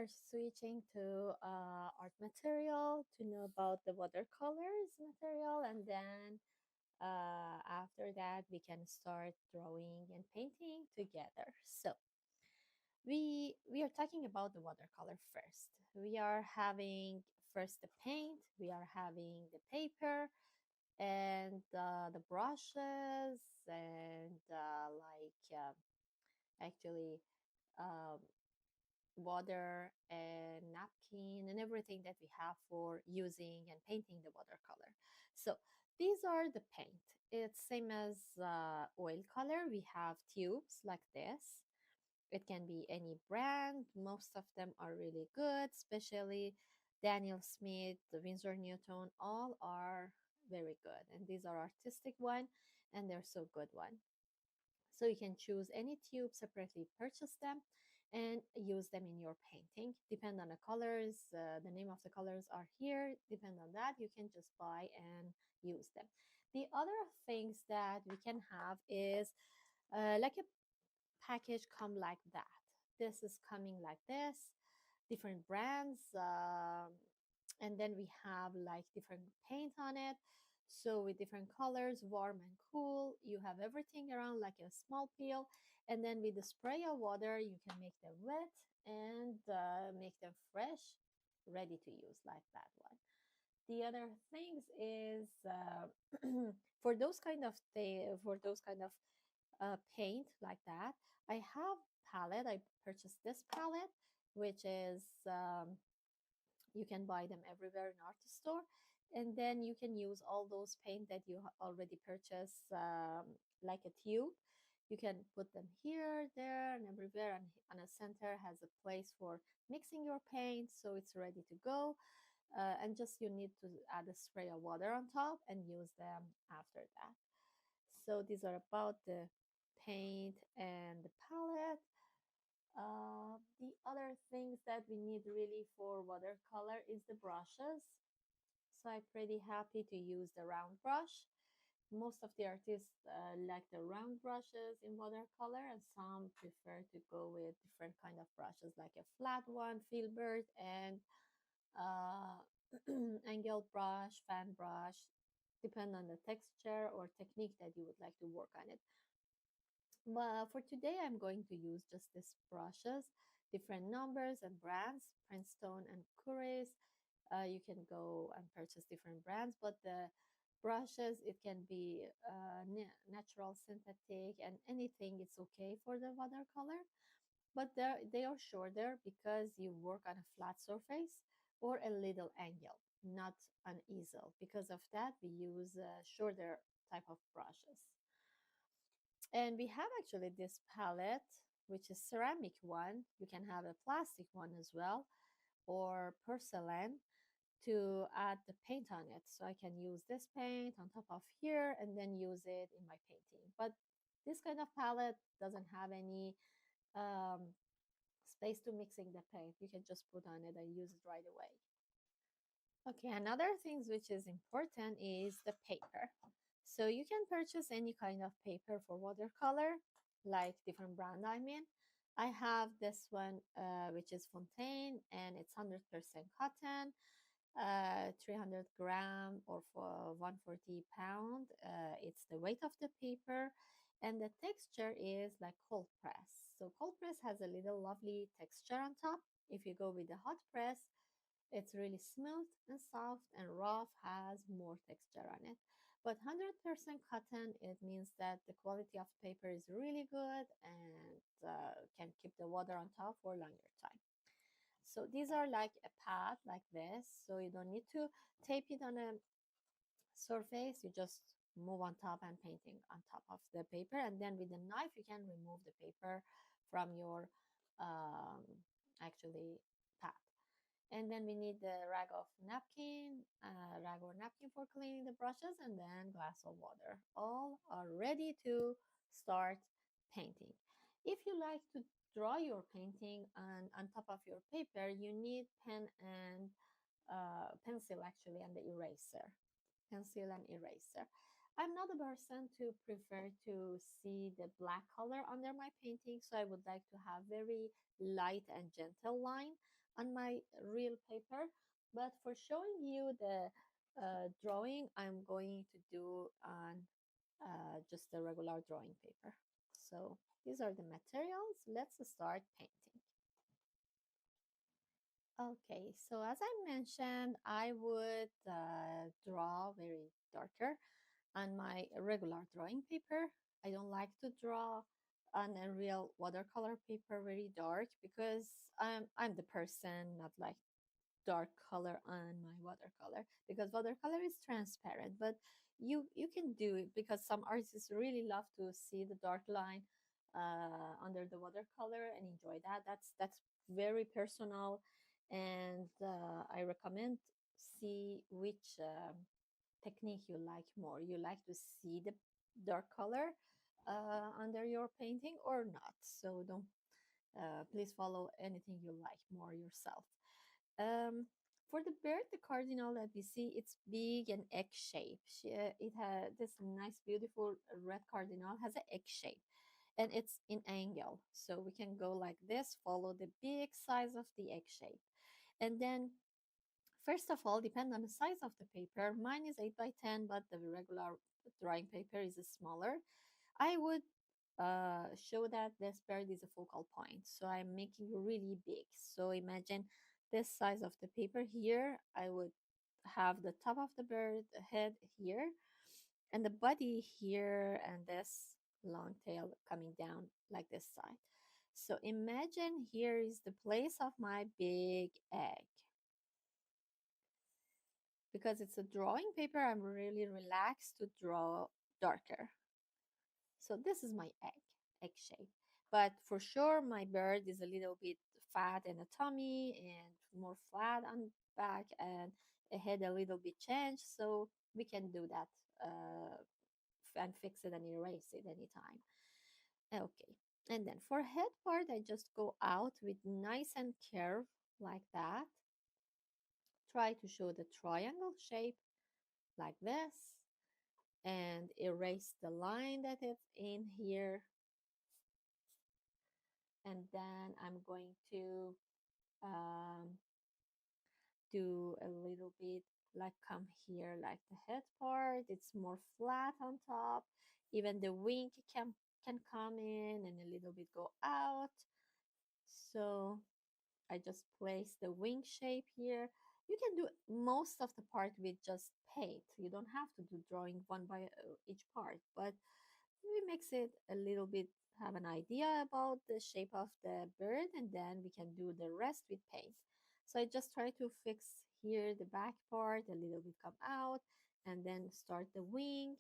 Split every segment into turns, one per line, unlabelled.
switching to art material to know about the watercolors material, and then after that we can start drawing and painting together. So we are talking about the watercolor first. We are having first the paint, we are having the paper, and the brushes, and actually um, water and napkin and everything that we have for using and painting the watercolor. So these are the paint. It's same as oil color. We have tubes like this. It can be any brand. Most of them are really good, especially Daniel Smith, the Winsor Newton, all are very good. And these are artistic one, and they're so good one. So you can choose any tube separately, purchase them, and use them in your painting. Depend on the colors, the name of the colors are here. Depend on that, you can just buy and use them. The other things that we can have is like a package come like that. This is coming like this, different brands, and then we have like different paint on it. So with different colors, warm and cool, you have everything around like a small peel. And then with the spray of water, you can make them wet and make them fresh, ready to use like that one. The other things is for those kind of paint like that. I have palette. I purchased this palette, which is you can buy them everywhere in art store, and then you can use all those paint that you already purchased, like a tube. You can put them here, there, and everywhere, and on a center has a place for mixing your paint, so it's ready to go. And just you need to add a spray of water on top and use them after that. So these are about the paint and the palette. The other things that we need really for watercolor is the brushes. So I'm pretty happy to use the round brush. Most of the artists like the round brushes in watercolor, and some prefer to go with different kind of brushes like a flat one, filbert, and uh, angle brush, fan brush, depend on the texture or technique that you would like to work on it. But for today, I'm going to use just these brushes, different numbers and brands, Princeton and Curis. You can go and purchase different brands, but the brushes, it can be natural, synthetic, and anything. It's okay for the watercolor, but they are shorter because you work on a flat surface or a little angle, not an easel. Because of that, we use shorter type of brushes. And we have actually this palette, which is ceramic one. You can have a plastic one as well, or porcelain to add the paint on it. So I can use this paint on top of here and then use it in my painting. But this kind of palette doesn't have any um, space to mixing the paint. You can just put on it and use it right away. Okay, another thing which is important is the paper. So you can purchase any kind of paper for watercolor, like different brand, I mean. I have this one, which is Fontaine, and it's 100% cotton, 300 gram or for 140 pound. It's the weight of the paper, and the texture is like cold press. So cold press has a little lovely texture on top. If you go with the hot press, it's really smooth and soft, and rough has more texture on it. But 100% cotton, it means that the quality of paper is really good and can keep the water on top for a longer time. So these are like a pad like this. So you don't need to tape it on a surface. You just move on top and painting on top of the paper. And then with the knife, you can remove the paper from your um, actually pad. And then we need the rag or napkin for cleaning the brushes, and then glass of water. All are ready to start painting. If you like to draw your painting on top of your paper, you need pen and pencil actually, and the eraser. Pencil and eraser. I'm not a person to prefer to see the black color under my painting, so I would like to have very light and gentle line on my real paper, but for showing you the drawing, I'm going to do on just a regular drawing paper. So these are the materials. Let's start painting. Okay, so as I mentioned, I would draw very darker on my regular drawing paper. I don't like to draw on a real watercolor paper very dark because I'm the person not like dark color on my watercolor, because watercolor is transparent, but you can do it because some artists really love to see the dark line under the watercolor and enjoy that. That's very personal, and I recommend see which technique you like more. You like to see the dark color under your painting or not. So don't please follow anything you like more yourself. Um, for the bird, the cardinal that we see, it's big and egg shape. It has this nice, beautiful red cardinal has an egg shape, and it's in angle. So we can go like this, follow the big size of the egg shape, and then first of all, depend on the size of the paper. Mine is 8 by 10, but the regular drawing paper is smaller. I would show that this bird is a focal point. So I'm making really big. So imagine this size of the paper here. I would have the top of the bird, the head here, and the body here, and this long tail coming down like this side. So imagine here is the place of my big egg. Because it's a drawing paper, I'm really relaxed to draw darker. So this is my egg shape. But for sure, my bird is a little bit fat in the tummy and more flat on back, and a head a little bit changed. So we can do that and fix it and erase it anytime. Okay. And then for head part, I just go out with nice and curve like that. Try to show the triangle shape like this, and erase the line that is in here. And then I'm going to do a little bit like come here like the head part, it's more flat on top. Even the wing can come in and a little bit go out. So I just place the wing shape here. You can do most of the part with just paint. You don't have to do drawing one by each part, but we mix it a little bit, have an idea about the shape of the bird, and then we can do the rest with paint. So I just try to fix here the back part, a little bit come out, and then start the wing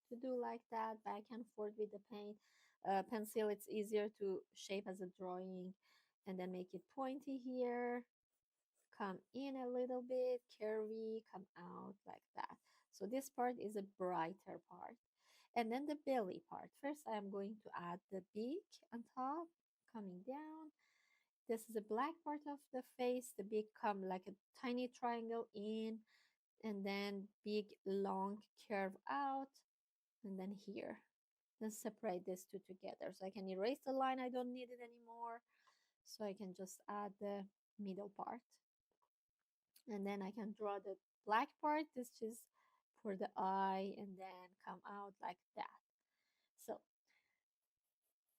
to do like that, back and forth with the paint. Pencil, it's easier to shape as a drawing, and then make it pointy here, come in a little bit, curvy, come out like that. So this part is a brighter part. And then the belly part. First, I am going to add the beak on top, coming down. This is the black part of the face. The beak come like a tiny triangle in, and then big, long curve out, and then here. Then separate these two together. So I can erase the line. I don't need it anymore. So I can just add the middle part. And then I can draw the black part. This is for the eye, and then come out like that. So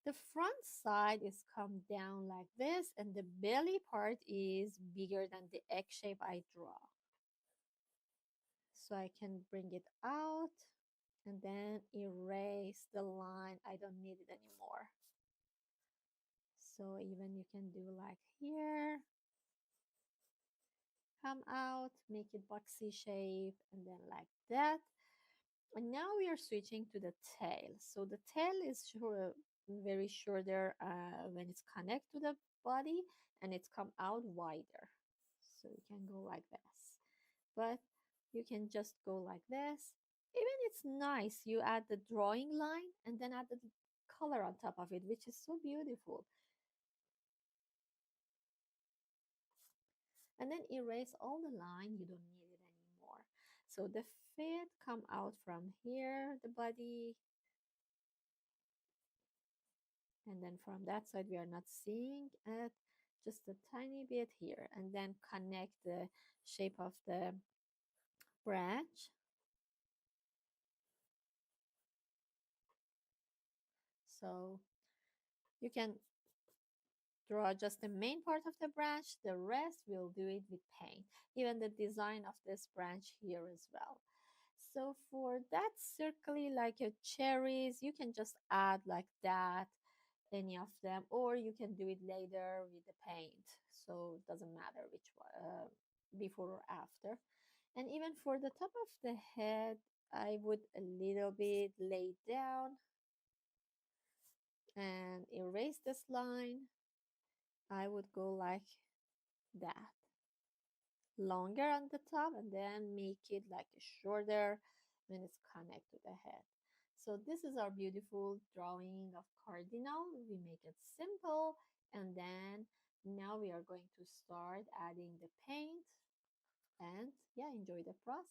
the front side is come down like this, and the belly part is bigger than the egg shape I draw. So I can bring it out and then erase the line. I don't need it anymore. So even you can do like here, come out, make it boxy shape, and then like that. And now we are switching to the tail. So the tail is very shorter when it's connect to the body, and it's come out wider. So you can go like this, but you can just go like this. Even it's nice. You add the drawing line and then add the color on top of it, which is so beautiful. And then erase all the line. You don't need it anymore. So the feet come out from here, the body, and then from that side we are not seeing it. just a tiny bit here, and then connect the shape of the branch. So you can draw just the main part of the branch, the rest we'll do it with paint, even the design of this branch here as well. So for that circly like your cherries, you can just add like that, any of them, or you can do it later with the paint. So it doesn't matter which one, before or after. And even for the top of the head, I would a little bit lay down and erase this line. I would go like that, longer on the top, and then make it like a shorter when it's connected to the head. So this is our beautiful drawing of Cardinal. We make it simple, and then now we are going to start adding the paint, and yeah, enjoy the process.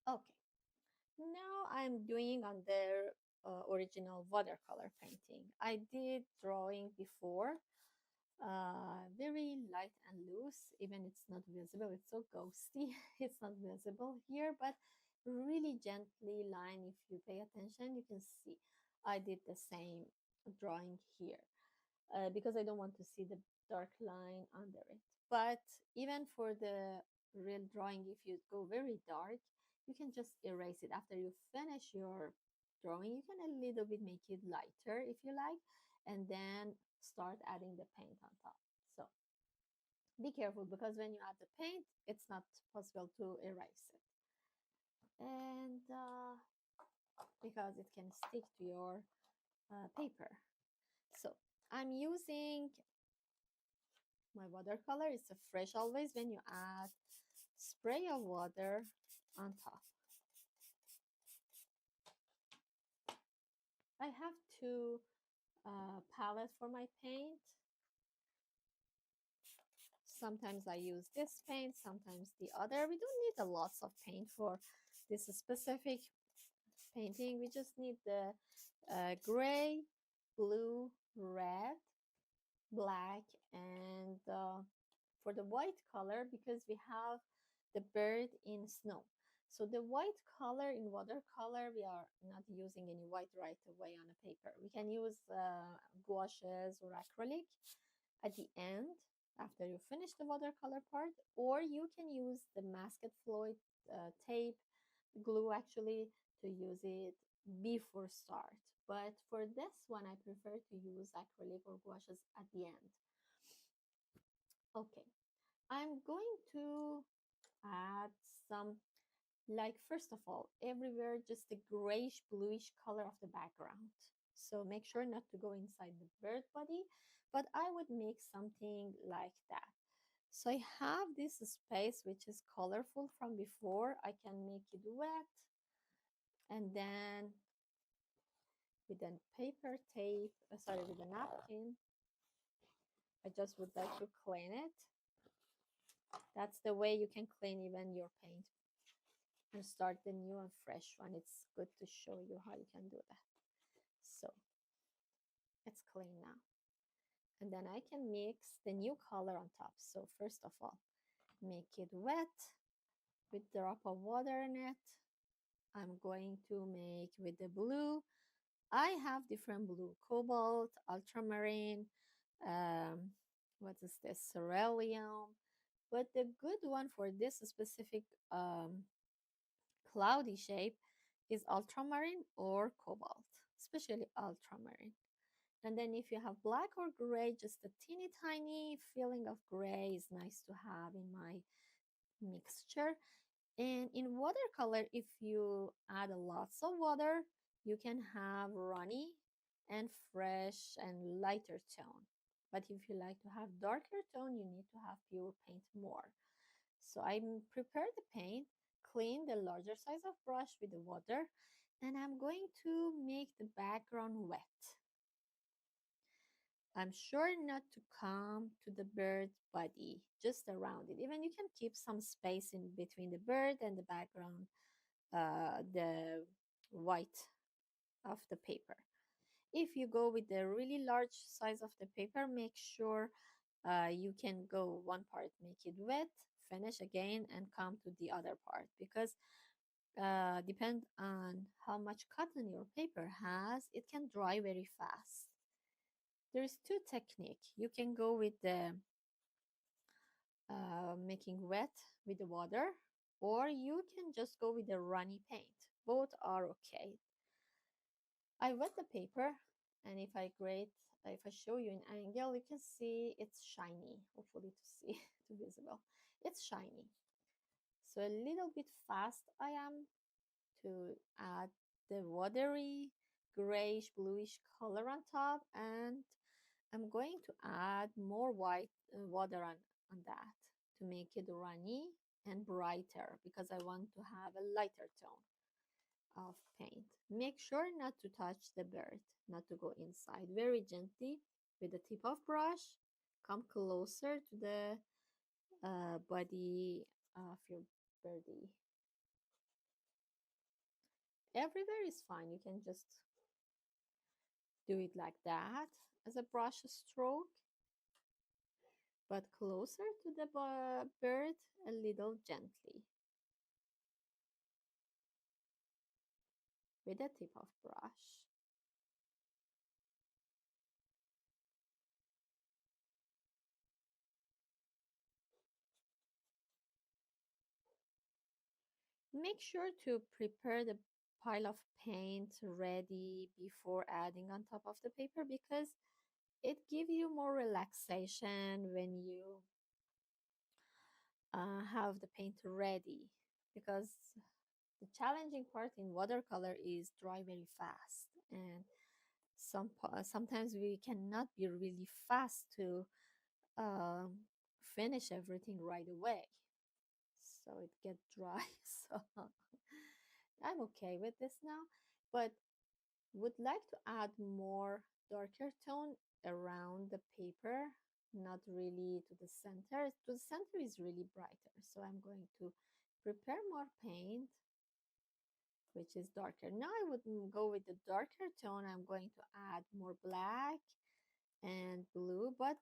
Okay, now I'm doing on the original watercolor painting. I did drawing before, very light and loose, even it's not visible, it's so ghosty. It's not visible here, but really gently line. If you pay attention, you can see I did the same drawing here, because I don't want to see the dark line under it. But even for the real drawing, if you go very dark, you can just erase it. After you finish your drawing, you can a little bit make it lighter if you like, and then start adding the paint on top. So be careful, because when you add the paint, it's not possible to erase it. And because it can stick to your paper. So I'm using my watercolor. It's a fresh always when you add spray of water on top. I have two palettes for my paint. Sometimes I use this paint, sometimes the other. We don't need a lots of paint for this specific painting. We just need the gray, blue, red, black, and for the white color, because we have the bird in snow. So the white color in watercolor, we are not using any white right away on a paper. We can use gouaches or acrylic at the end after you finish the watercolor part, or you can use the masket fluid tape, glue actually, to use it before start. But for this one, I prefer to use acrylic or gouaches at the end. Okay, I'm going to add some, like, first of all, everywhere just the grayish bluish color of the background. So make sure not to go inside the bird body, but I would make something like that. So I have this space which is colorful from before. I can make it wet, and then with a paper tape, sorry, with a napkin, I just would like to clean it. That's the way you can clean even your paint and start the new and fresh one. It's good to show you how you can do that. So it's clean now. And then I can mix the new color on top. So first of all, make it wet with a drop of water in it. I'm going to make with the blue. I have different blue: cobalt, ultramarine, what is this, cerulean. But the good one for this specific cloudy shape is ultramarine or cobalt, especially ultramarine. And then if you have black or gray, just a teeny tiny feeling of gray is nice to have in my mixture. And in watercolor, if you add lots of water, you can have runny and fresh and lighter tone. But if you like to have darker tone, you need to have pure paint more. So I prepare the paint, clean the larger size of brush with the water, and I'm going to make the background wet. I'm sure not to come to the bird body, just around it. Even you can keep some space in between the bird and the background, the white of the paper. If you go with the really large size of the paper, make sure you can go one part, make it wet, finish again, and come to the other part, because depend on how much cotton your paper has, it can dry very fast. There's two technique. You can go with the making wet with the water, or you can just go with the runny paint. Both are okay. I wet the paper, and if I show you an angle, you can see it's shiny. Hopefully to see to visible. It's shiny. So a little bit fast I am to add the watery grayish bluish color on top, and I'm going to add more white water on that to make it runny and brighter, because I want to have a lighter tone of paint. Make sure not to touch the bird, not to go inside. Very gently with the tip of brush, come closer to the body of your birdie. Everywhere is fine. You can just do it like that as a brush stroke, but closer to the bird a little gently with the tip of brush. Make sure to prepare the pile of paint ready before adding on top of the paper, because it gives you more relaxation when you have the paint ready, because the challenging part in watercolor is dry very fast, and sometimes we cannot be really fast to um, finish everything right away, so it gets dry. So I'm okay with this now, but would like to add more darker tone around the paper, not really to the center. To the center is really brighter, so I'm going to prepare more paint, which is darker. Now I would go with the darker tone. I'm going to add more black and blue, but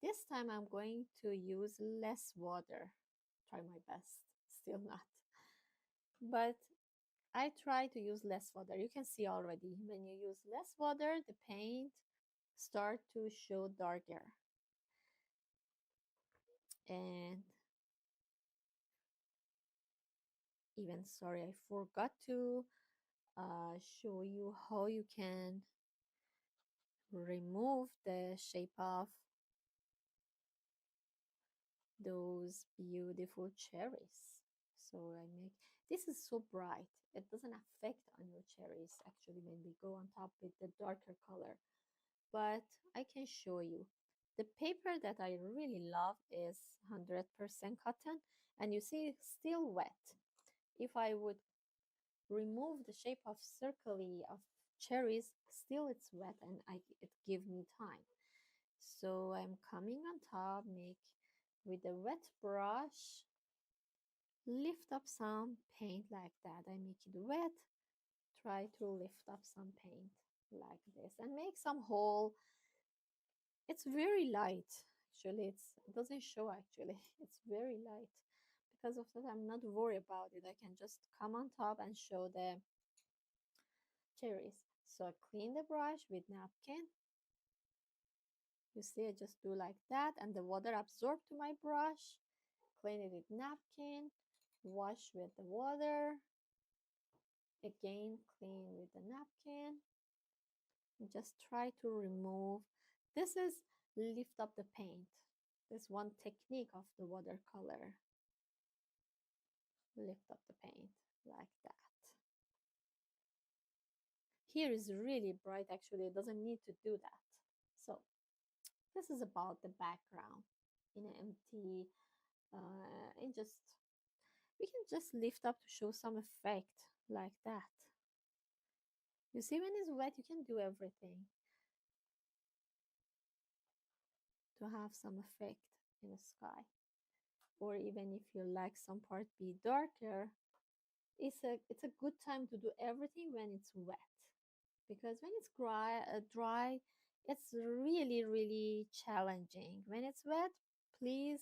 this time I'm going to use less water. Try my best, still not. But I try to use less water. You can see already when you use less water, the paint start to show darker. And even, sorry, I forgot to show you how you can remove the shape of those beautiful cherries. So I make, this is so bright, it doesn't affect on your cherries actually when we go on top with the darker color, but I can show you. The paper that I really love is 100% cotton, and you see it's still wet. If I would remove the shape of circly of cherries, still it's wet, and it give me time. So I'm coming on top, make with a wet brush, lift up some paint like that. I make it wet, try to lift up some paint like this, and make some hole. It's very light. Actually, it doesn't show actually. It's very light. Because of that, I'm not worried about it. I can just come on top and show the cherries. So I clean the brush with napkin. You see, I just do like that, and the water absorb to my brush. Clean it with napkin, wash with the water, again clean with the napkin, and just try to remove. This is lift up the paint. This one technique of the watercolor. Lift up the paint like that. Here is really bright, actually it doesn't need to do that. So this is about the background in an empty and just we can just lift up to show some effect like that. You see, when it's wet, you can do everything to have some effect in the sky. Or even if you like some part be darker, it's a good time to do everything when it's wet. because when it's dry, it's really, really challenging. When it's wet, please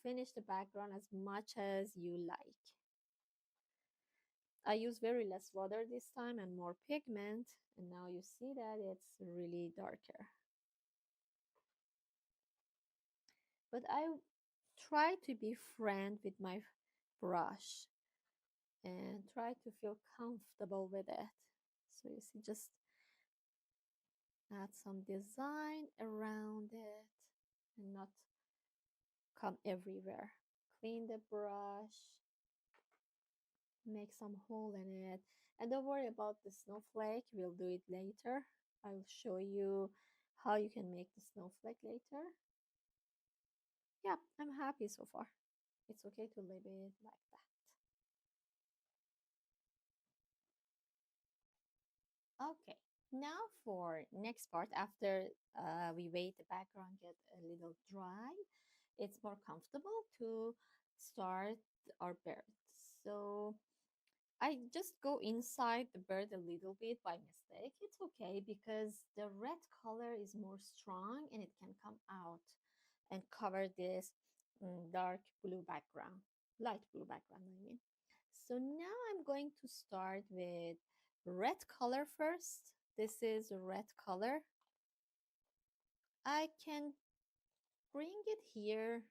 finish the background as much as you like. I use very less water this time and more pigment, and now you see that it's really darker. But I try to be friend with my brush and try to feel comfortable with it. So you see, just add some design around it and not come everywhere. Clean the brush, make some hole in it, and don't worry about the snowflake, we'll do it later. I'll show you how you can make the snowflake later. Yeah, I'm happy so far. It's okay to leave it like that. Okay, now for next part, after we wait the background get a little dry, it's more comfortable to start our bird. So I just go inside the bird a little bit by mistake. It's okay because the red color is more strong and it can come out and cover this dark blue background, light blue background, I mean. So now I'm going to start with red color first. This is red color. I can bring it here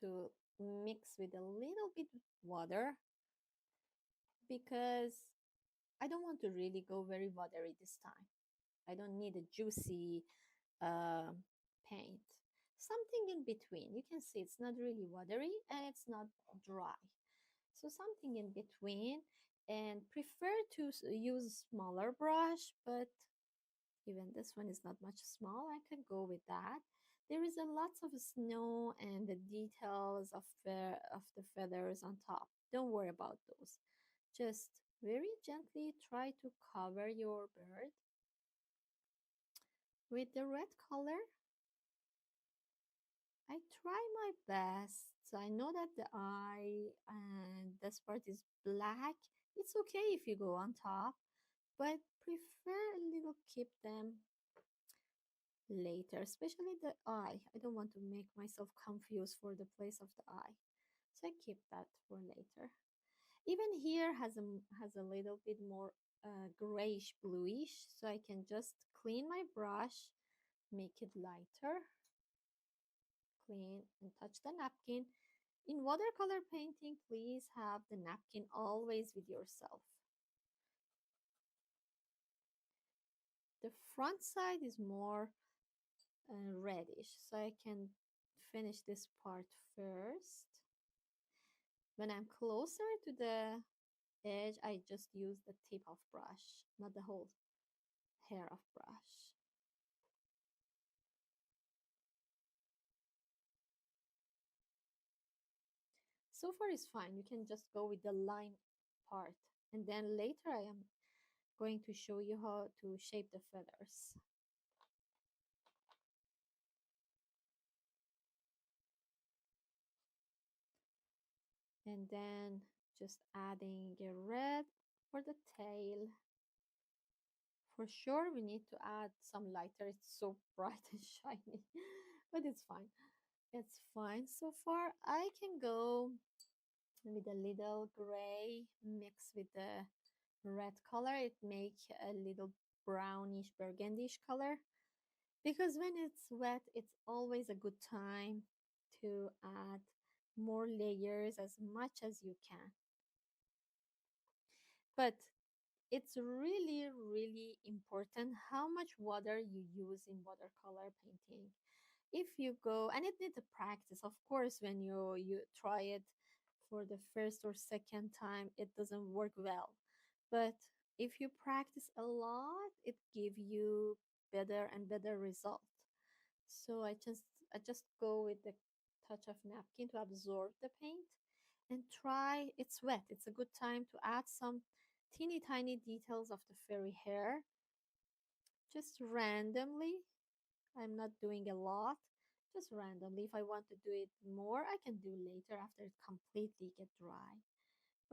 to mix with a little bit water because I don't want to really go very watery this time. I don't need a juicy uh, paint. Something in between. You can see it's not really watery and it's not dry. So something in between, and prefer to use smaller brush, but even this one is not much small. I can go with that. There is a lots of snow and the details of the feathers on top. Don't worry about those. Just very gently try to cover your bird with the red color. I try my best. I know that the eye and this part is black. It's okay if you go on top, but prefer a little keep them later, especially the eye. I don't want to make myself confused for the place of the eye. So I keep that for later. Even here has a little bit more grayish bluish, so I can just clean my brush, make it lighter, clean and touch the napkin. In watercolor painting, please have the napkin always with yourself. The front side is more reddish, so I can finish this part first. When I'm closer to the edge, I just use the tip of brush, not the whole hair of brush. So far is fine. You can just go with the line part. And then later I am going to show you how to shape the feathers. And then just adding a red for the tail. For sure, we need to add some lighter. It's so bright and shiny, but it's fine. It's fine so far. I can go with a little gray mix with the red color. It make a little brownish burgundish color because when it's wet, it's always a good time to add more layers as much as you can. But it's really, really important how much water you use in watercolor painting. If you go, and it needs a practice, of course, when you try it for the first or second time, it doesn't work well. But if you practice a lot, it give you better and better result. So I just go with the touch of napkin to absorb the paint and try. It's wet. It's a good time to add some teeny tiny details of the fairy hair just randomly. I'm not doing a lot, just randomly. If I want to do it more, I can do later after it completely get dry.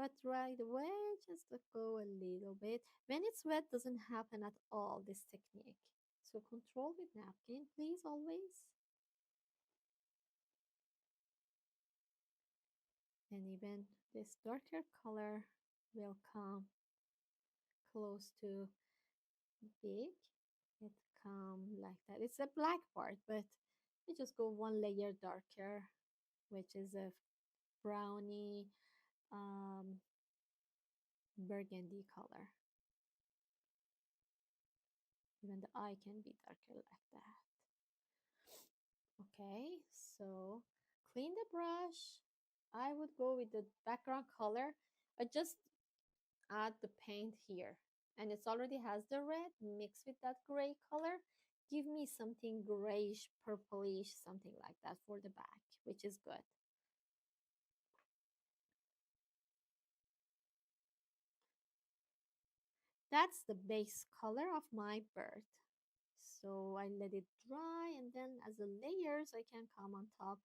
But right away, just let go a little bit. When it's wet, doesn't happen at all, this technique. So control with napkin, please, always. And even this darker color will come close to big. It come like that. It's a black part, but we just go one layer darker, which is a brownie burgundy color. Even the eye can be darker like that. Okay, so clean the brush. I would go with the background color. I just add the paint here, and it already has the red. Mix with that gray color. Give me something grayish, purplish, something like that for the back, which is good. That's the base color of my bird. So I let it dry, and then as the layers I can come on top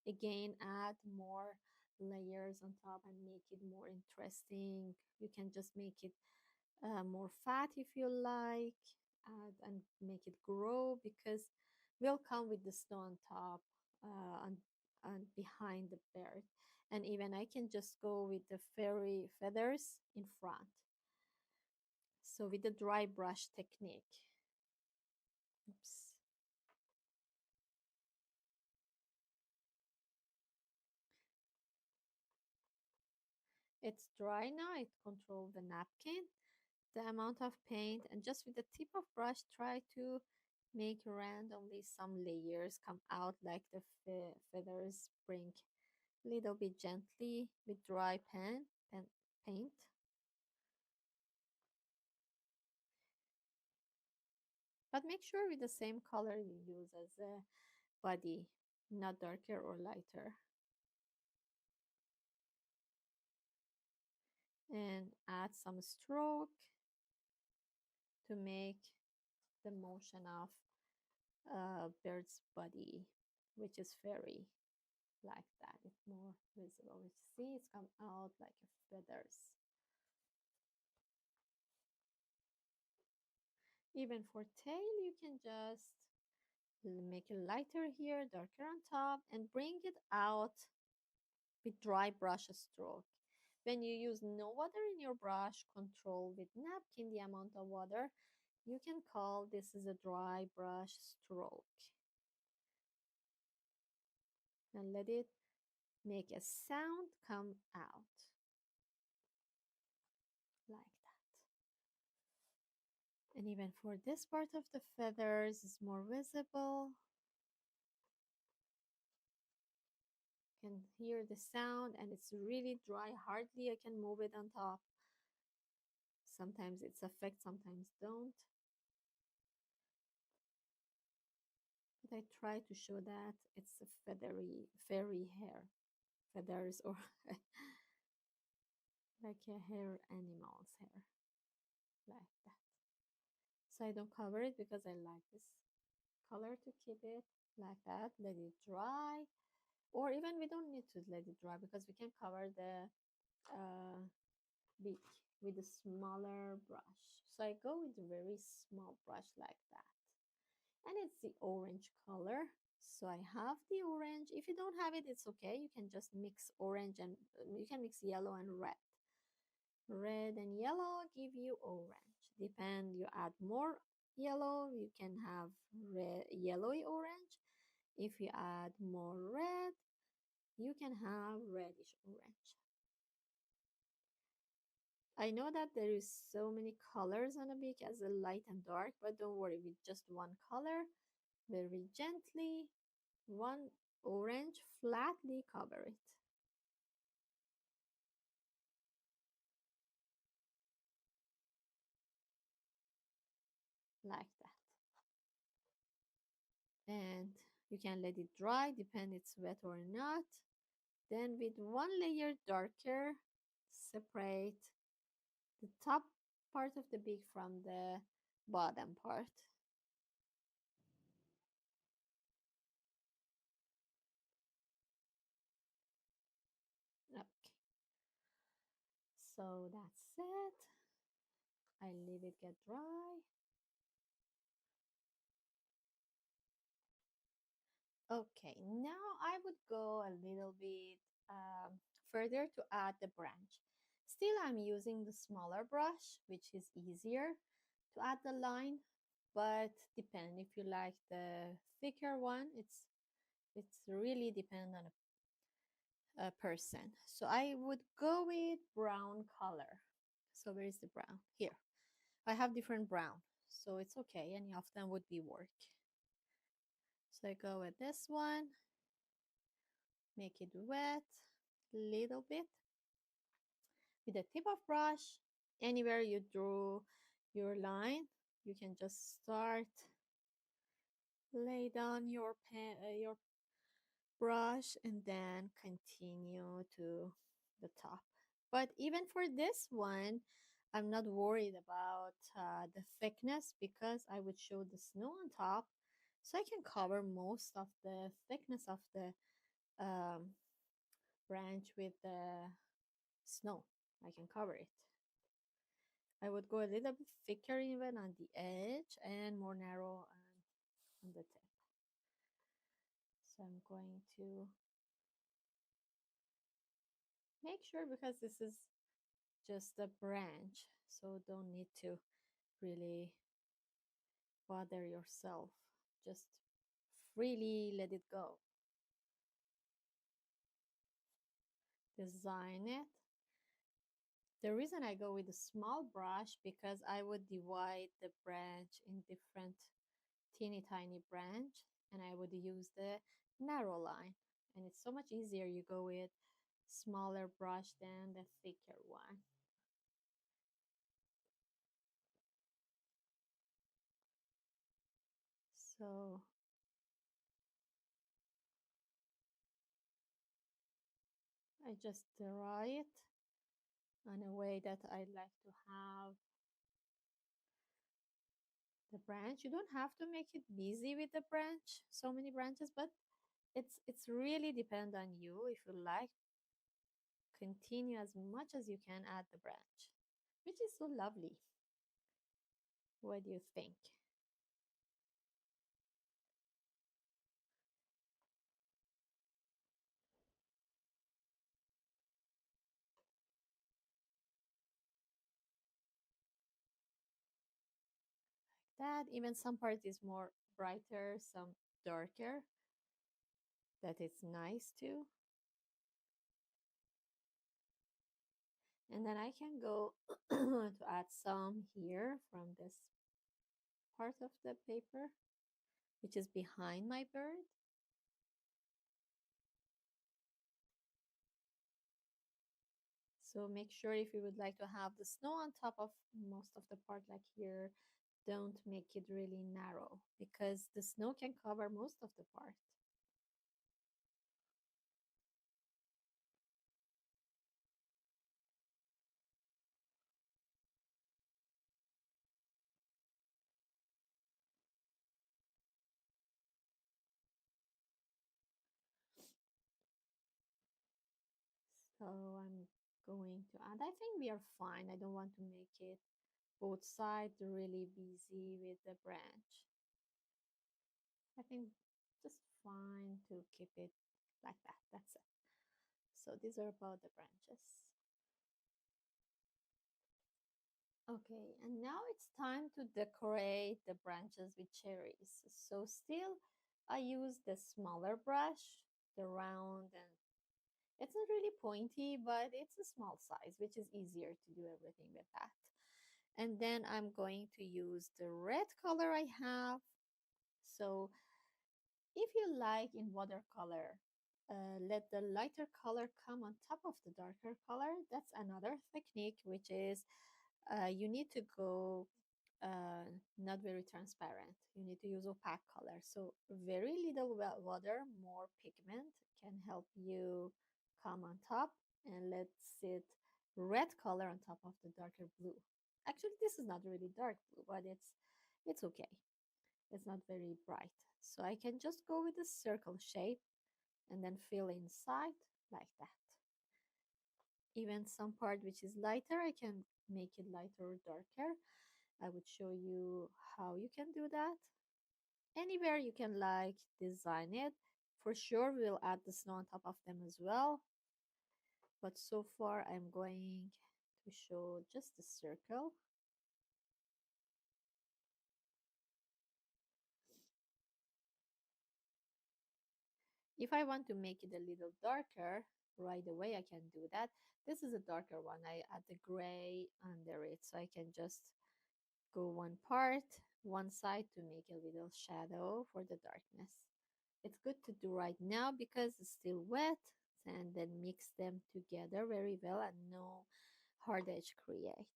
again, add more layers on top and make it more interesting. You can just make it more fat if you like, add and make it grow, because we'll come with the snow on top and behind the bird. And even I can just go with the fairy feathers in front. So with the dry brush technique. Oops. It's dry now. I control the napkin, the amount of paint, and just with the tip of brush try to make randomly some layers come out like the feathers. Bring little bit gently with dry paint. But make sure with the same color you use as the body, not darker or lighter. And add some stroke to make the motion of bird's body, which is fairy, like that. It's more visible. You see, it's come out like feathers. Even for tail, you can just make it lighter here, darker on top, and bring it out with dry brush stroke. When you use no water in your brush, control with napkin the amount of water. You can call this is a dry brush stroke. And let it make a sound come out like that. And even for this part of the feathers is more visible. You can hear the sound, and it's really dry. Hardly I can move it on top. Sometimes it's effect, sometimes don't. But I try to show that it's a feathery, fairy hair, feathers, or like a hair, animal's hair, like that. So I don't cover it because I like this color to keep it like that. Let it dry, or even we don't need to let it dry because we can cover the beak with a smaller brush. So I go with a very small brush like that. And it's the orange color. So I have the orange. If you don't have it, it's okay. You can just mix orange and you can mix yellow and red. Red and yellow give you orange. Depend, you add more yellow, you can have red, yellowy orange. If you add more red, you can have reddish orange. I know that there is so many colors on a beak as a light and dark, but don't worry, with just one color, very gently, one orange, flatly cover it. Like that. And you can let it dry, depend it's wet or not. Then with one layer darker, separate the top part of the beak from the bottom part. Okay. So that's it. I leave it get dry. Okay, now I would go a little bit further to add the branch. Still, I'm using the smaller brush, which is easier to add the line, but depend if you like the thicker one. It's really depend on a person. So I would go with brown color. So where is the brown? Here. I have different brown, so it's okay. Any of them would be work. So I go with this one, make it wet, little bit with the tip of brush. Anywhere you drew your line, you can just start, lay down your pen, your brush, and then continue to the top. But even for this one, I'm not worried about the thickness because I would show the snow on top, so I can cover most of the thickness of the um, branch with the snow. I can cover it. I would go a little bit thicker even on the edge and more narrow on the tip. So I'm going to make sure because this is just a branch, so don't need to really bother yourself. Just freely let it go. Design it. The reason I go with a small brush because I would divide the branch in different teeny tiny branch and I would use the narrow line, and it's so much easier you go with smaller brush than the thicker one. So I just draw it in a way that I like to have the branch. You don't have to make it busy with the branch, so many branches, but it's really depend on you. If you like, continue as much as you can add the branch, which is so lovely. What do you think? That even some part is more brighter, some darker. That is nice too. And then I can go to add some here from this part of the paper, which is behind my bird. So make sure if you would like to have the snow on top of most of the part like here, don't make it really narrow because the snow can cover most of the part. So I'm going to add, I think we are fine. I don't want to make it both sides really busy with the branch. I think just fine to keep it like that. That's it. So these are about the branches. Okay, and now it's time to decorate the branches with cherries. So still, I use the smaller brush, the round, and it's not really pointy, but it's a small size, which is easier to do everything with that. And then I'm going to use the red color I have. So if you like in watercolor, let the lighter color come on top of the darker color. That's another technique, which is you need to go not very transparent. You need to use opaque color. So very little water, more pigment can help you come on top, and let's sit red color on top of the darker blue. Actually, this is not really dark blue, but it's okay. It's not very bright. So I can just go with the circle shape and then fill inside like that. Even some part which is lighter, I can make it lighter or darker. I would show you how you can do that. Anywhere you can like design it. For sure, we'll add the snow on top of them as well. But so far, I'm going to show just the circle. If I want to make it a little darker, right away I can do that. This is a darker one. I add the gray under it, so I can just go one side to make a little shadow for the darkness. It's good to do right now because it's still wet, and then mix them together very well and no hard edge create.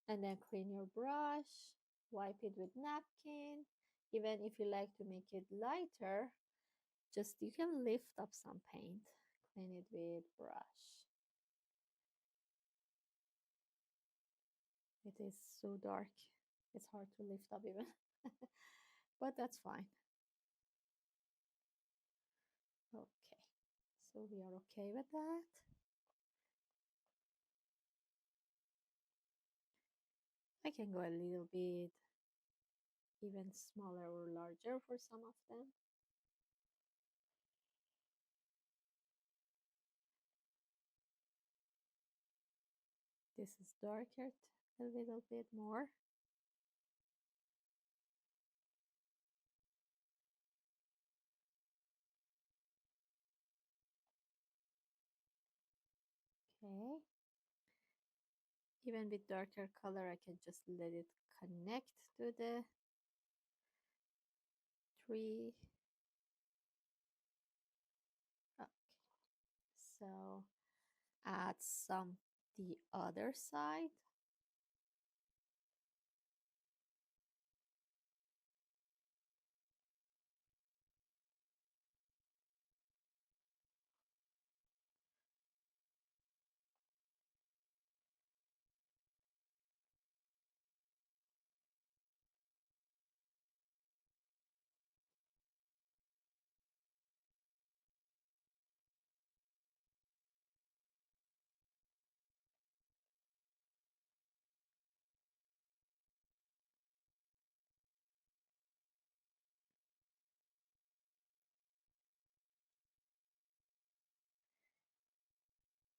And then clean your brush, wipe it with napkin. Even if you like to make it lighter, just you can lift up some paint, clean it with brush. It is so dark, it's hard to lift up even, but that's fine. Okay, so we are okay with that. I can go a little bit even smaller or larger for some of them. This is darker a little bit more. Okay. Even with darker color, I can just let it connect to the tree. Okay. So add some the other side.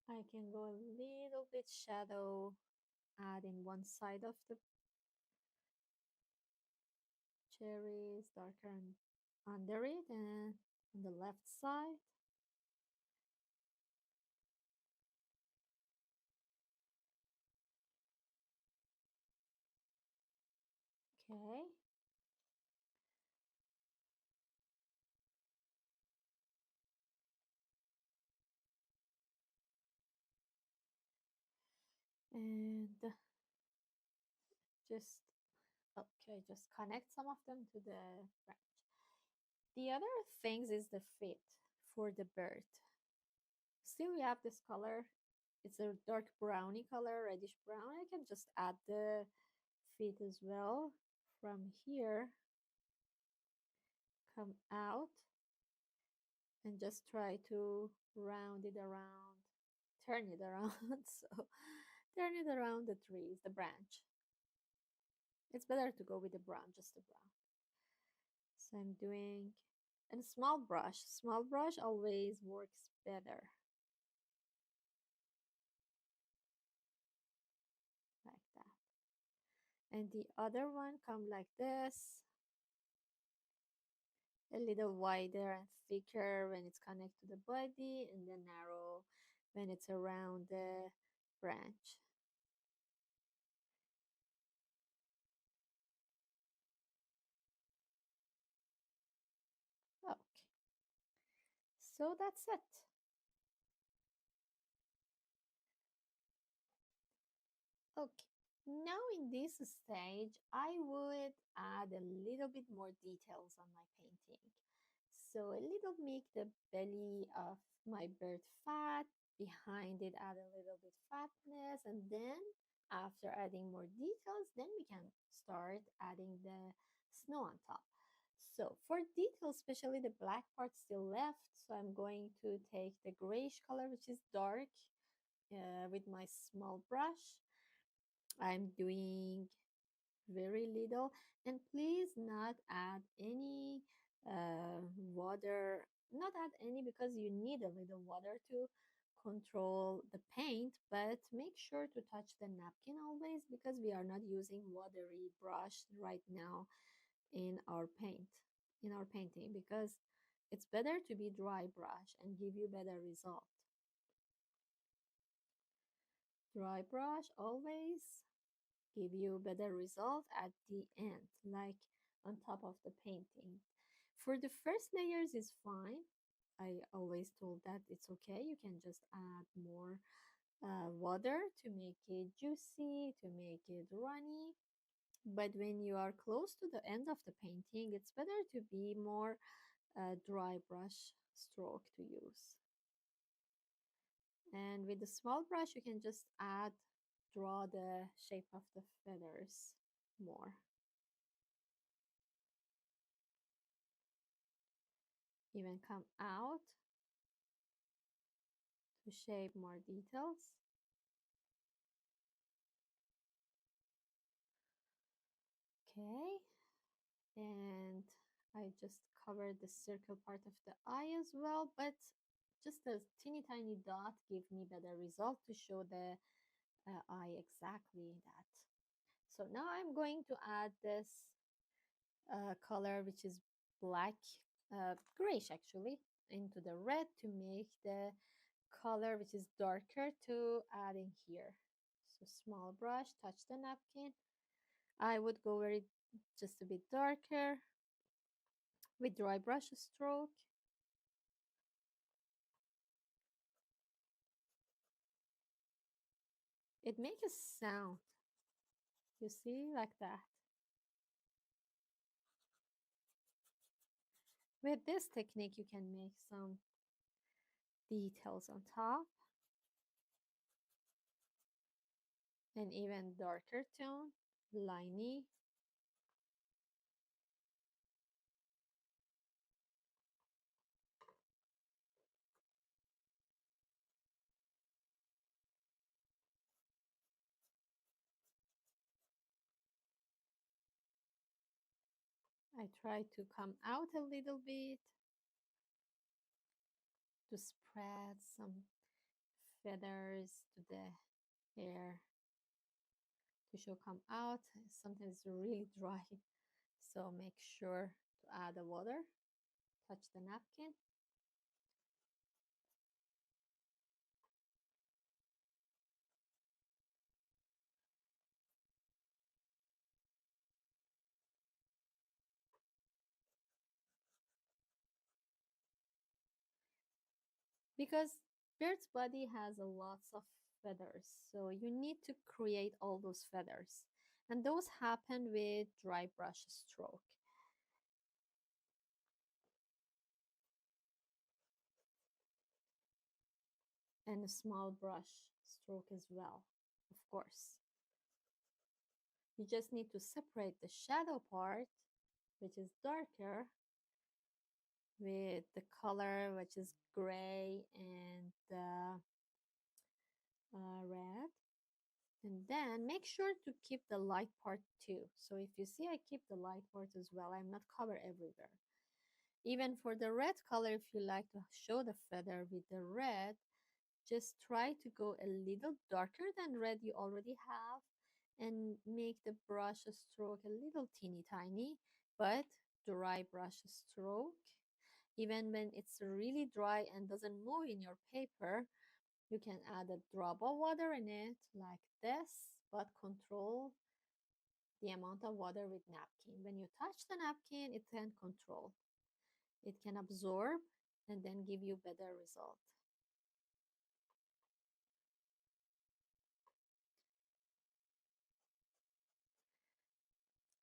I can go a little bit shadow, add in one side of the cherries, darker and under it, and on the left side. Okay. And just, okay, just connect some of them to the branch. The other things is the fit for the bird. Still we have this color. It's a dark browny color, reddish brown. I can just add the feet as well from here, come out, and just try to round it around, turn it around. So turn it around the trees, the branch. It's better to go with the brown, just the brown. So I'm doing, and small brush. Small brush always works better. Like that. And the other one come like this, a little wider and thicker when it's connected to the body, and then narrow when it's around the branch. Okay, so that's it. Okay, now in this stage, I would add a little bit more details on my painting. So a little make the belly of my bird fat, behind it add a little bit fatness, and then after adding more details, then we can start adding the snow on top. So for details, especially the black part still left, so I'm going to take the grayish color, which is dark, with my small brush. I'm doing very little, and please not add any water, not add any, because you need a little water to control the paint, but make sure to touch the napkin always, because we are not using watery brush right now in our painting, because it's better to be dry brush and give you better result. Dry brush always give you better result at the end, like on top of the painting. For the first layers is fine. I always told that it's okay. You can just add more water to make it juicy, to make it runny. But when you are close to the end of the painting, it's better to be more dry brush stroke to use. And with the small brush, you can just draw the shape of the feathers more. Even come out to shape more details. Okay, and I just covered the circle part of the eye as well, but just a teeny tiny dot give me better result to show the eye exactly that. So now I'm going to add this color, which is black, grayish actually, into the red to make the color which is darker to add in here. So small brush, touch the napkin. I would go very just a bit darker with dry brush stroke. It makes a sound, you see, like that. With this technique, you can make some details on top and even darker tone, liney. I try to come out a little bit to spread some feathers to the hair to show come out. Sometimes it's really dry, so make sure to add the water, touch the napkin. Because bird's body has a lots of feathers, so you need to create all those feathers, and those happen with dry brush stroke and a small brush stroke as well, of course. You just need to separate the shadow part, which is darker, with the color, which is gray and red. And then make sure to keep the light part too. So if you see, I keep the light part as well. I'm not cover everywhere. Even for the red color, if you like to show the feather with the red, just try to go a little darker than red you already have and make the brush stroke a little teeny tiny, but dry brush stroke. Even when it's really dry and doesn't move in your paper, you can add a drop of water in it like this, but control the amount of water with napkin. When you touch the napkin, it can control. It can absorb and then give you better result.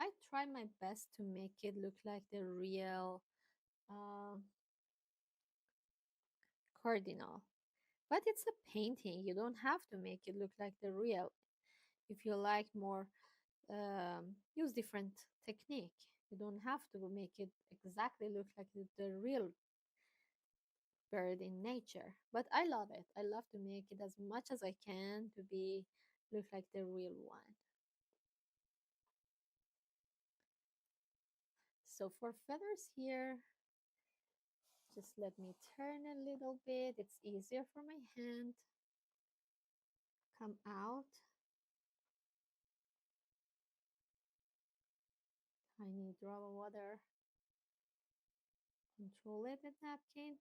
I try my best to make it look like the real uh, Cardinal. But it's a painting. You don't have to make it look like the real. If you like more, use different technique. You don't have to make it exactly look like the real bird in nature. But I love it. I love to make it as much as I can to be look like the real one. So for feathers here, just let me turn a little bit. It's easier for my hand. Come out. Tiny drop of water. Control it with napkin.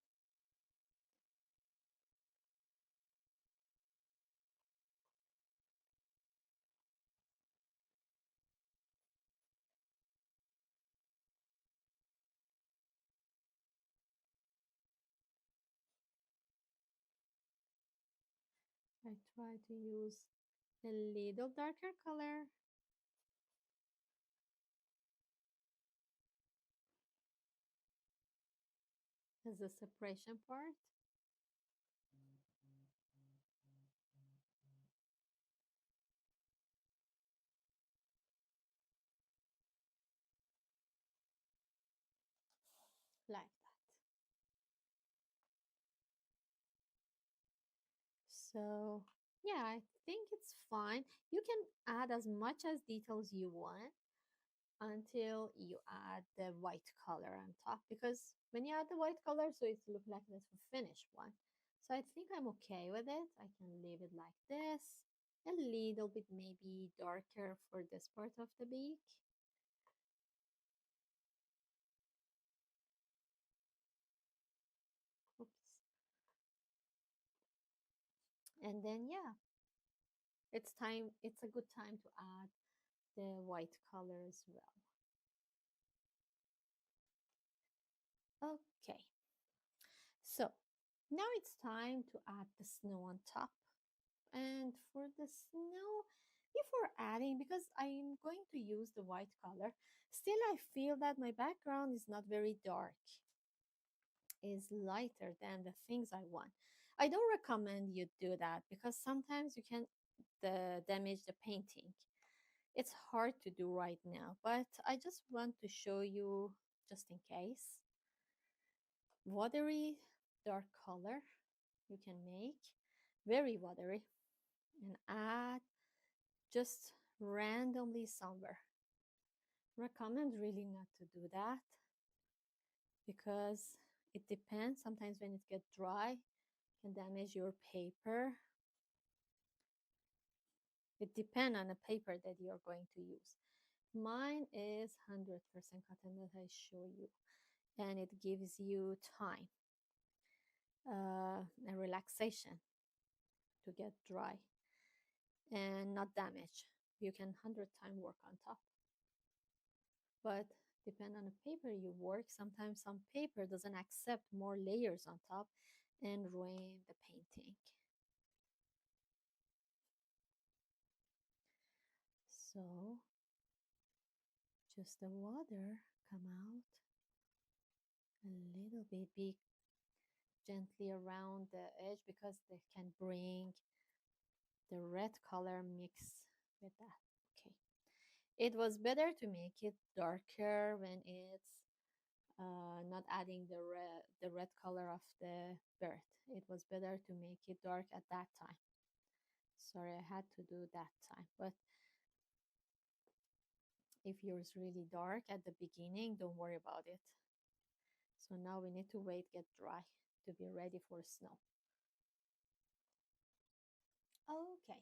I try to use a little darker color as the separation part. Like that. So yeah, I think it's fine. You can add as much as details you want until you add the white color on top, because when you add the white color, so it looks like that's a finished one. So I think I'm okay with it. I can leave it like this, a little bit maybe darker for this part of the beak. Oops. And then yeah, it's a good time to add the white color as well. Okay, so now it's time to add the snow on top. And for the snow, before adding, because I'm going to use the white color, still I feel that my background is not very dark, is lighter than the things I want. I don't recommend you do that because sometimes you can damage the painting. It's hard to do right now, but I just want to show you just in case. Watery dark color you can make, very watery, and add just randomly somewhere. Recommend really not to do that because it depends. Sometimes when it gets dry, it can damage your paper. It depends on the paper that you're going to use. Mine is 100% cotton that I show you, and it gives you time, and relaxation to get dry and not damage. You can 100 times work on top, but depend on the paper you work. Sometimes some paper doesn't accept more layers on top and ruin the painting. So just the water come out a little bit, be gently around the edge because they can bring the red color mix with that. Okay, it was better to make it darker when it's not adding the red color of the bird. It was better to make it dark at that time. Sorry, I had to do that time. But if yours really dark at the beginning, don't worry about it. So now we need to wait get dry to be ready for snow. Okay,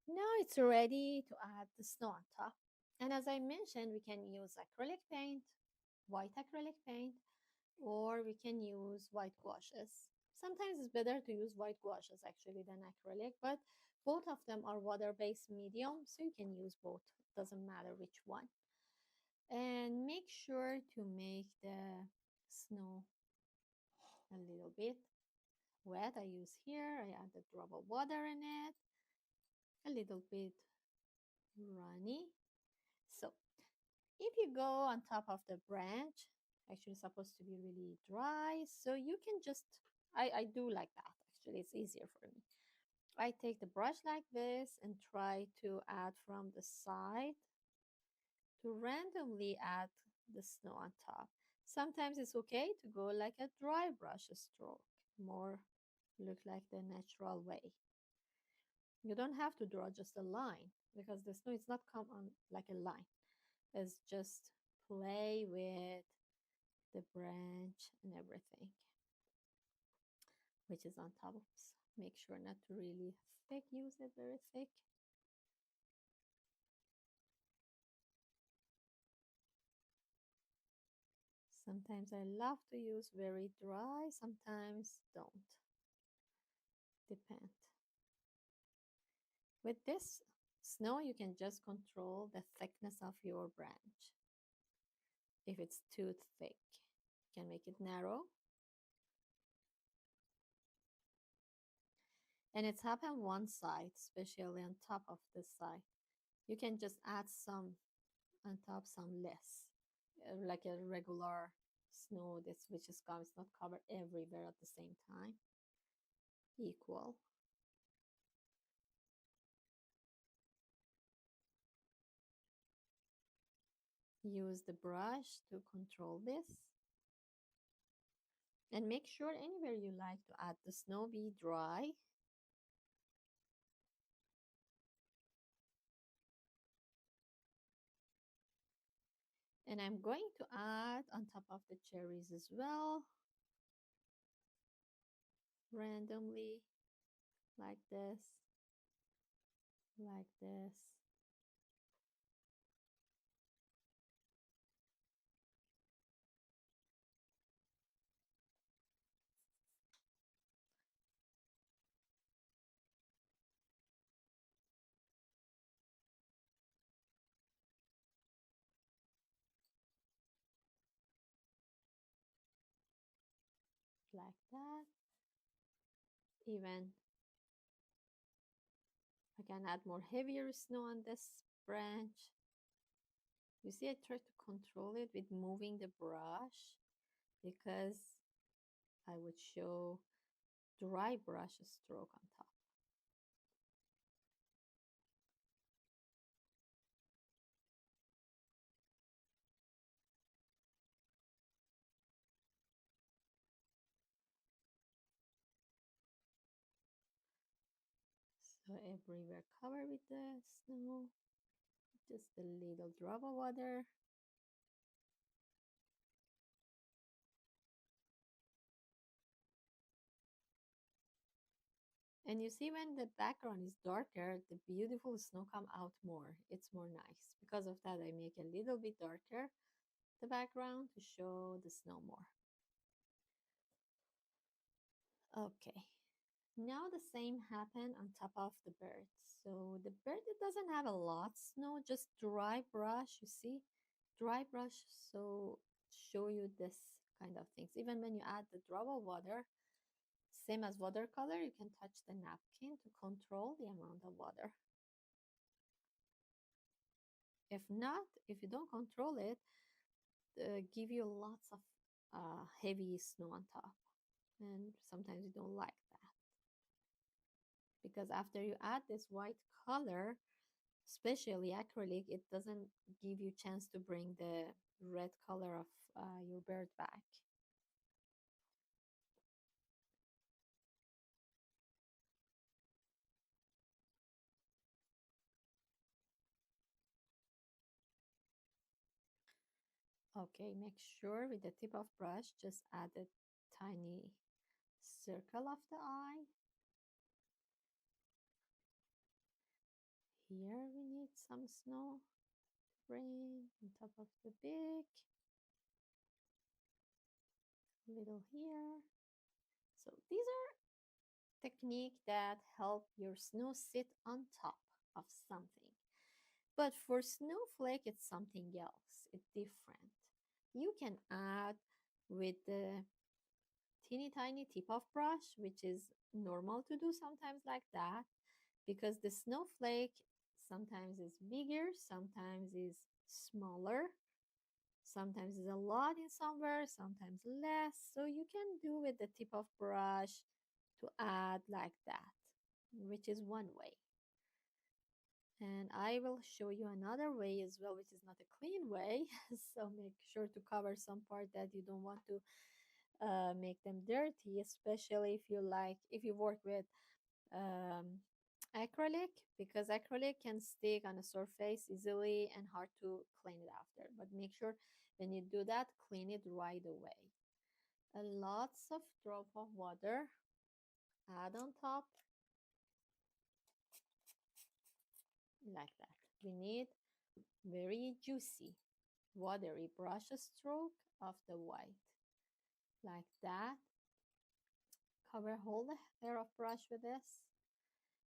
now it's ready to add the snow on top. And as I mentioned, we can use acrylic paint, white acrylic paint, or we can use white gouaches. Sometimes it's better to use white gouaches actually than acrylic, but both of them are water-based medium, so you can use both. It doesn't matter which one. And make sure to make the snow a little bit wet. I use here, I add a drop of water in it, a little bit runny. So if you go on top of the branch, actually it's supposed to be really dry, so you can just, I do like that actually, it's easier for me. I take the brush like this and try to add from the side to randomly add the snow on top. Sometimes it's okay to go like a dry brush stroke, more look like the natural way. You don't have to draw just a line because the snow is not come on like a line. It's just play with the branch and everything, which is on top. Oops. Make sure not to really thick, use it very thick. Sometimes I love to use very dry, sometimes don't. Depend. With this snow, you can just control the thickness of your branch. If it's too thick, you can make it narrow. And it's happened one side, especially on top of this side. You can just add some on top, some less, like a regular snow. This which is it's not covered everywhere at the same time. Equal. Use the brush to control this. And make sure anywhere you like to add the snow be dry. And I'm going to add on top of the cherries as well, randomly, like this, like this. Like that. Even I can add more heavier snow on this branch. You see, I try to control it with moving the brush because I would show dry brush stroke on top. So everywhere covered with the snow, just a little drop of water. And you see when the background is darker, the beautiful snow come out more. It's more nice. Because of that, I make a little bit darker the background to show the snow more. Okay. Now the same happened on top of the bird. So the bird, it doesn't have a lot snow, just dry brush, you see? Dry brush, so show you this kind of things. Even when you add the drop of water, same as watercolor, you can touch the napkin to control the amount of water. If not, if you don't control it, give you lots of heavy snow on top. And sometimes you don't like that. Because after you add this white color, especially acrylic, it doesn't give you chance to bring the red color of your bird back. Okay, make sure with the tip of brush, just add a tiny circle of the eye. Here we need some snow to bring on top of the beak. Little here. So these are techniques that help your snow sit on top of something. But for snowflake, it's something else. It's different. You can add with the teeny tiny tip of brush, which is normal to do sometimes like that, because the snowflake sometimes is bigger, sometimes is smaller, sometimes is a lot in somewhere, sometimes less. So you can do with the tip of brush to add like that, which is one way. And I will show you another way as well, which is not a clean way. So make sure to cover some part that you don't want to make them dirty, especially if you work with um, acrylic, because acrylic can stick on a surface easily and hard to clean it after. But make sure when you do that, clean it right away. Lots of drop of water, add on top like that. We need very juicy, watery brush stroke of the white like that. Cover whole the hair of brush with this,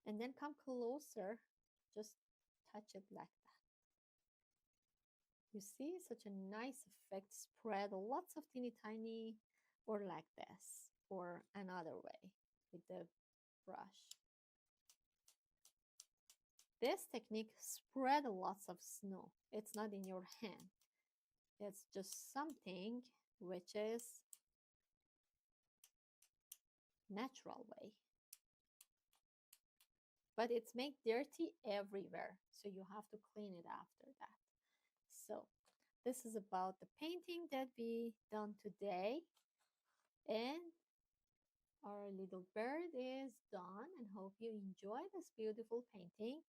and then come closer, just touch it like that. You see, such a nice effect. Spread lots of teeny tiny, or like this, or another way with the brush. This technique spread lots of snow. It's not in your hand. It's just something which is natural way. But it's make dirty everywhere, so you have to clean it after that. So this is about the painting that we done today, and our little bird is done, and hope you enjoy this beautiful painting.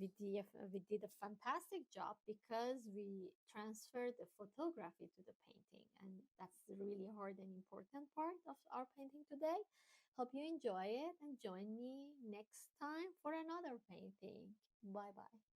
We did a fantastic job because we transferred the photography to the painting, and that's the really hard and important part of our painting today. Hope you enjoy it and join me next time for another painting. Bye bye.